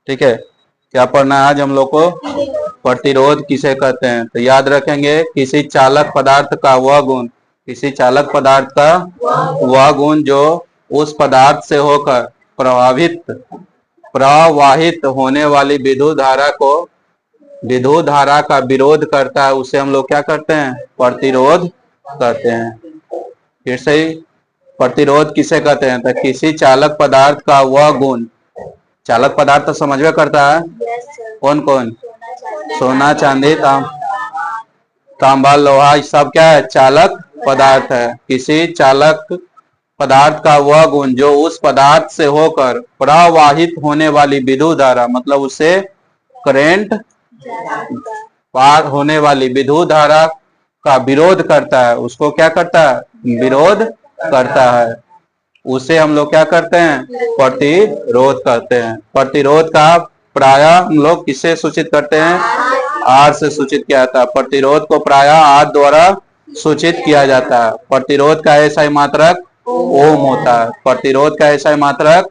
ठीक है, क्या पढ़ना है आज हम लोग को? प्रतिरोध किसे कहते हैं? तो याद रखेंगे, किसी चालक पदार्थ का वह गुण, किसी चालक पदार्थ का वह गुण जो उस पदार्थ से होकर प्रवाहित होने वाली विद्युत धारा को, विद्युत धारा का विरोध करता है, उसे हम लोग क्या करते हैं? प्रतिरोध करते हैं। फिर से ही, प्रतिरोध किसे कहते हैं? तो किसी चालक पदार्थ का वह गुण, चालक पदार्थ तो समझ में करता है कौन कौन? सोना, चांदी, तांबा, लोहा, सब क्या है? चालक पदार्थ है। किसी चालक पदार्थ का वह गुण जो उस पदार्थ से होकर प्रवाहित होने वाली विद्युत धारा, मतलब उससे करेंट पार होने वाली विद्युत धारा का विरोध करता है, उसको क्या करता है? विरोध करता है। उसे हम लोग क्या करते हैं? प्रतिरोध करते हैं। प्रतिरोध का प्रायः हम लोग किससे सूचित करते हैं? आर से सूचित किया जाता है। प्रतिरोध को प्रायः आर द्वारा सूचित किया जाता है। प्रतिरोध का ऐसा मात्रक ओम होता है। प्रतिरोध का ऐसा मात्रक,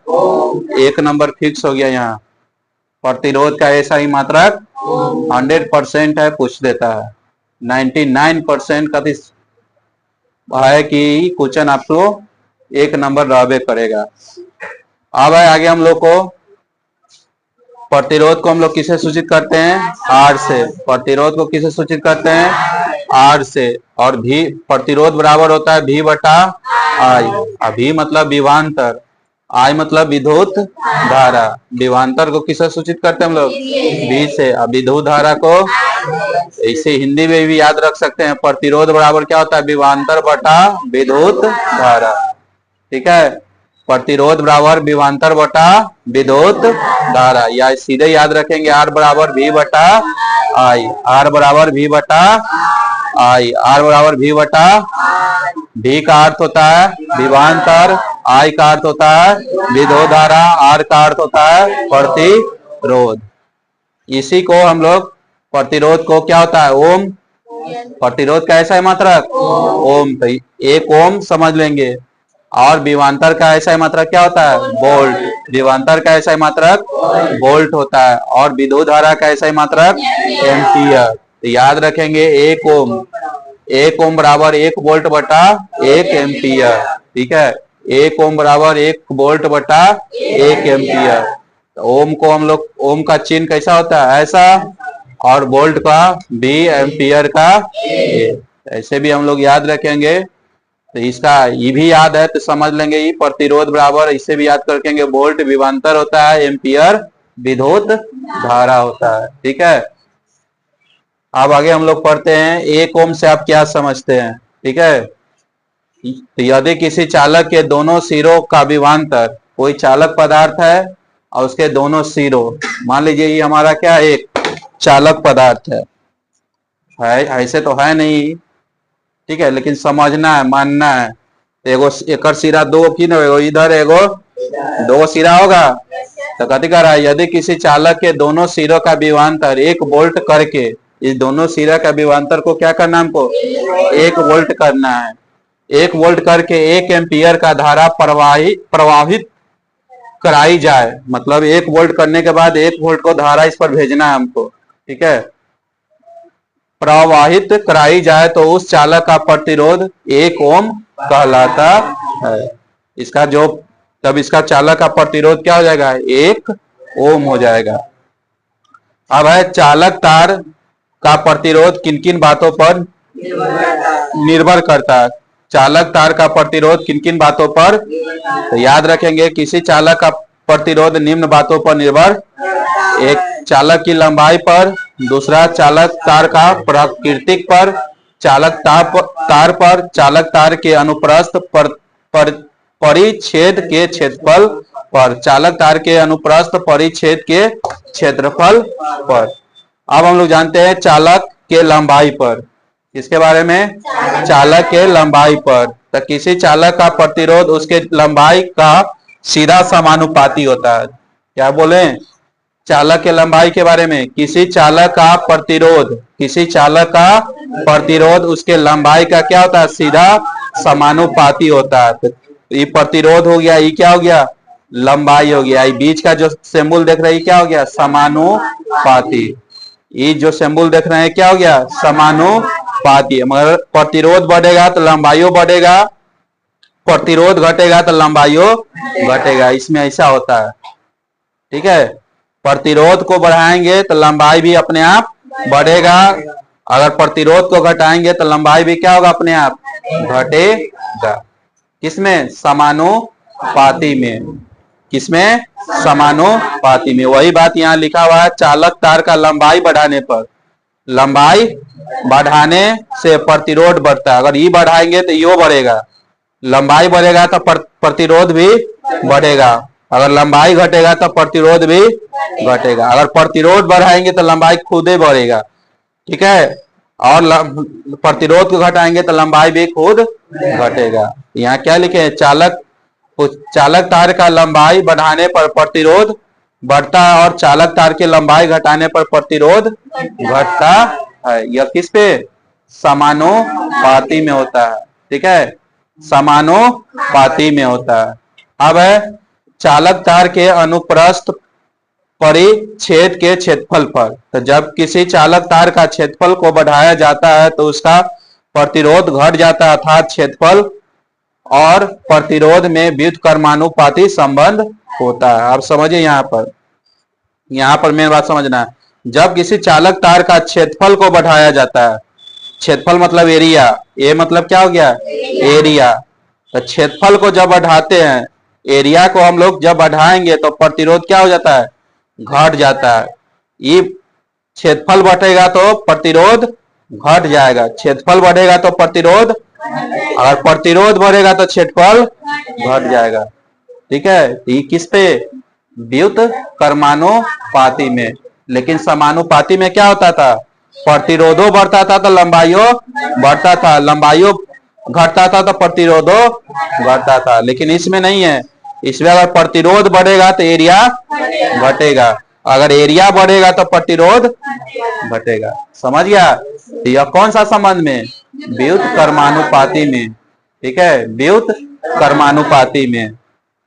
1 नंबर फिक्स हो गया यहाँ। प्रतिरोध का ऐसा ही मात्रक 100% है, पूछ देता है। 99% का है कि क्वेश्चन आपको 1 नंबर रहबे करेगा। अब है आगे हम लोग को, प्रतिरोध को हम लोग किसे सूचित करते हैं? आर से। प्रतिरोध को किसे सूचित करते हैं? आर से। और भी प्रतिरोध बराबर होता है V बटा आई। V मतलब विभवांतर, आई मतलब विद्युत धारा। विभवांतर को किसे सूचित करते हैं हम लोग? V से। अब विद्युत धारा को ऐसे हिंदी में भी याद रख सकते हैं, प्रतिरोध बराबर क्या होता है? विभवांतर बटा विद्युत धारा। ठीक है, प्रतिरोध बराबर विभवांतर बटा विद्युत धारा, या सीधे याद रखेंगे R बराबर V बटा आई। R बराबर V बटा आई। R बराबर V बटा, V का अर्थ होता है विभवांतर, I का अर्थ होता है विद्युत धारा, R का अर्थ होता है प्रतिरोध। इसी को हम लोग, प्रतिरोध को क्या होता है? ओम। प्रतिरोध का ऐसा है मात्रक ओम, तो 1 ओम समझ लेंगे। और विभवांतर का ऐसा ही मात्रक क्या होता है? वोल्ट। विभवांतर का ऐसा ही मात्रक वोल्ट होता है। और विद्युत धारा का ऐसा ही मात्रक एम्पियर। तो याद रखेंगे 1 ओम, 1 ओम बराबर 1 वोल्ट बटा 1 एम्पियर। ठीक है, 1 ओम बराबर 1 वोल्ट बटा 1 एम्पियर। तो ओम को हम लोग, ओम का चिन्ह कैसा होता है? ऐसा, और वोल्ट का V, एम्पियर का A। ऐसे भी हम लोग याद रखेंगे। तो इसका ये भी याद है तो समझ लेंगे, ये प्रतिरोध बराबर, इसे भी याद रखेंगे, वोल्ट विभवांतर होता है, एम्पियर विद्युत धारा होता है। ठीक है, अब आगे हम लोग पढ़ते हैं 1 ओम से आप क्या समझते हैं। ठीक है, तो यदि किसी चालक के दोनों सिरों का विभवांतर, कोई चालक पदार्थ है और उसके दोनों सिरों, मान लीजिए ये हमारा क्या एक चालक पदार्थ है, ऐसे तो है नहीं, ठीक है, लेकिन समझना है, मानना है। एगो एक सिरा 2 की ना, एगो इधर, एगो 2 सिरा होगा। तो कथी कर रहा है? यदि किसी चालक के दोनों सिरों का विभवांतर 1 वोल्ट करके, इस दोनों सिरा का विभवांतर को क्या करना हमको? 1 वोल्ट करना है। 1 वोल्ट करके 1 एम्पियर का धारा प्रवाहित कराई जाए, मतलब 1 वोल्ट करने के बाद 1 वोल्ट को धारा इस पर भेजना है हमको। ठीक है, प्रवाहित कराई जाए तो उस चालक का प्रतिरोध 1 ओम कहलाता है। इसका जो, तब इसका चालक का प्रतिरोध क्या हो जाएगा? 1 ओम हो जाएगा। अब है चालक तार का प्रतिरोध किन किन बातों पर निर्भर करता है? चालक तार का प्रतिरोध किन किन बातों पर? तो याद रखेंगे, किसी चालक का प्रतिरोध निम्न बातों पर निर्भर, एक चालक की लंबाई पर, दूसरा चालक तार का प्राकृतिक पर, चालक तार पर, चालक तार के अनुप्रस्थ परिच्छेद के क्षेत्रफल पर, चालक तार के अनुप्रस्थ परिच्छेद के क्षेत्रफल पर। अब हम लोग जानते हैं चालक के लंबाई पर, किसके बारे में? चालक के लंबाई पर। तो किसी चालक का प्रतिरोध उसके लंबाई का सीधा समानुपाती होता है। क्या बोले? चालक के लंबाई के बारे में, किसी चालक का प्रतिरोध, किसी चालक का प्रतिरोध उसके लंबाई का क्या होता है? सीधा समानुपाती होता है। तो ये प्रतिरोध हो गया, ये क्या हो गया? लंबाई हो गया। ये बीच का जो सिंबल देख रहे हैं क्या हो गया, समानुपाती। ये जो सिंबल देख रहे हैं क्या हो गया, समानुपाती। मगर प्रतिरोध बढ़ेगा तो लंबाइयों बढ़ेगा, प्रतिरोध घटेगा तो लंबाइयों घटेगा, इसमें ऐसा होता है। ठीक है, प्रतिरोध को बढ़ाएंगे तो लंबाई भी अपने आप बढ़ेगा, अगर प्रतिरोध को घटाएंगे तो लंबाई भी क्या होगा, अपने आप घटेगा। किसमें, समानुपाती में। किसमें, समानुपाती में। वही बात यहाँ लिखा हुआ है, चालक तार का लंबाई बढ़ाने पर, लंबाई बढ़ाने से प्रतिरोध बढ़ता है। अगर ये बढ़ाएंगे तो यो बढ़ेगा, लंबाई बढ़ेगा तो प्रतिरोध भी बढ़ेगा, अगर लंबाई घटेगा तो प्रतिरोध भी घटेगा। अगर प्रतिरोध बढ़ाएंगे तो लंबाई खुद ही बढ़ेगा। ठीक है, और प्रतिरोध को घटाएंगे तो लंबाई भी खुद घटेगा। यहाँ क्या लिखे हैं, चालक तार का लंबाई बढ़ाने पर प्रतिरोध बढ़ता है और चालक तार की लंबाई घटाने पर प्रतिरोध घटता है। यह किस पे, समानुपाती में होता है। ठीक है, समानुपाती में होता है। अब है चालक तार के अनुप्रस्थ परिच्छेद के क्षेत्रफल पर। तो जब किसी चालक तार का क्षेत्रफल को बढ़ाया जाता है तो उसका प्रतिरोध घट जाता है, अर्थात क्षेत्रफल और प्रतिरोध में व्युत्क्रमानुपाती संबंध होता है। आप समझिए, यहाँ पर मेन बात समझना है। जब किसी चालक तार का क्षेत्रफल को बढ़ाया जाता है, क्षेत्रफल मतलब एरिया, ए मतलब क्या हो गया, एरिया। तो क्षेत्रफल को जब बढ़ाते हैं, एरिया को हम लोग जब बढ़ाएंगे तो प्रतिरोध क्या हो जाता है, घट जाता है। ये क्षेत्रफल बढ़ेगा तो प्रतिरोध घट जाएगा, क्षेत्रफल बढ़ेगा तो प्रतिरोध, अगर प्रतिरोध बढ़ेगा तो क्षेत्रफल घट जाएगा। ठीक है, ये किस पे, व्युत्क्रमानुपाती में। लेकिन समानुपाती में क्या होता था, प्रतिरोधों बढ़ता था तो लंबाइयों बढ़ता था, लंबाइयों घटता था तो प्रतिरोधों घटता था। लेकिन इसमें नहीं है, इसमें अगर प्रतिरोध बढ़ेगा तो एरिया घटेगा, अगर एरिया बढ़ेगा तो प्रतिरोध घटेगा। समझ गया, यह कौन सा संबंध में, व्युत्क्रमानुपाती में। ठीक है, व्युत्क्रमानुपाती में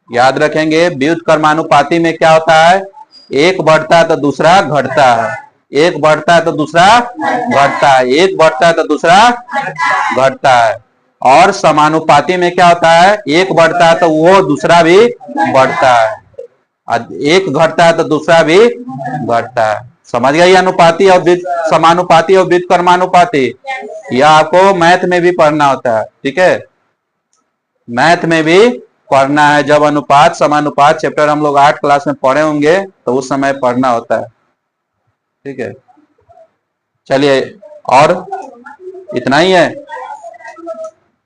याद रखेंगे। व्युत्क्रमानुपाती में क्या होता है, एक बढ़ता है तो दूसरा घटता है, एक बढ़ता है तो दूसरा घटता है, एक बढ़ता है तो दूसरा घटता है। और समानुपाती में क्या होता है, एक बढ़ता है तो वो दूसरा भी बढ़ता है, एक घटता है तो दूसरा भी घटता है। समझ गए, अनुपाती और समानुपाती और व्युत्क्रमानुपाती, यह आपको मैथ में भी पढ़ना होता है। ठीक है, मैथ में भी पढ़ना है। जब अनुपात समानुपात चैप्टर हम लोग 8 क्लास में पढ़े होंगे तो उस समय पढ़ना होता है। ठीक है, चलिए, और इतना ही है,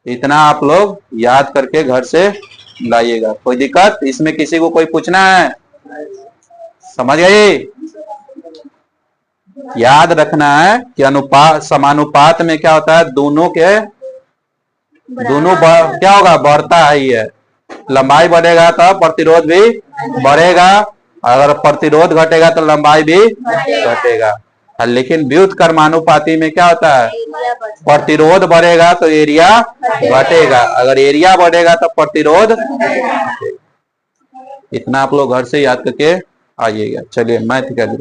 इतना आप लोग याद करके घर से लाइएगा। कोई दिक्कत इसमें, किसी को कोई पूछना है, समझ गए। याद रखना है कि अनुपात समानुपात में क्या होता है, दोनों क्या होगा, बढ़ता है ही है। लंबाई बढ़ेगा तो प्रतिरोध भी बढ़ेगा, अगर प्रतिरोध घटेगा तो लंबाई भी घटेगा। लेकिन व्युत्क्रमानुपाती में क्या होता है, प्रतिरोध बढ़ेगा तो एरिया घटेगा, अगर एरिया बढ़ेगा तो प्रतिरोध घटेगा। इतना आप लोग घर से याद करके आइएगा। चलिए मैथ कर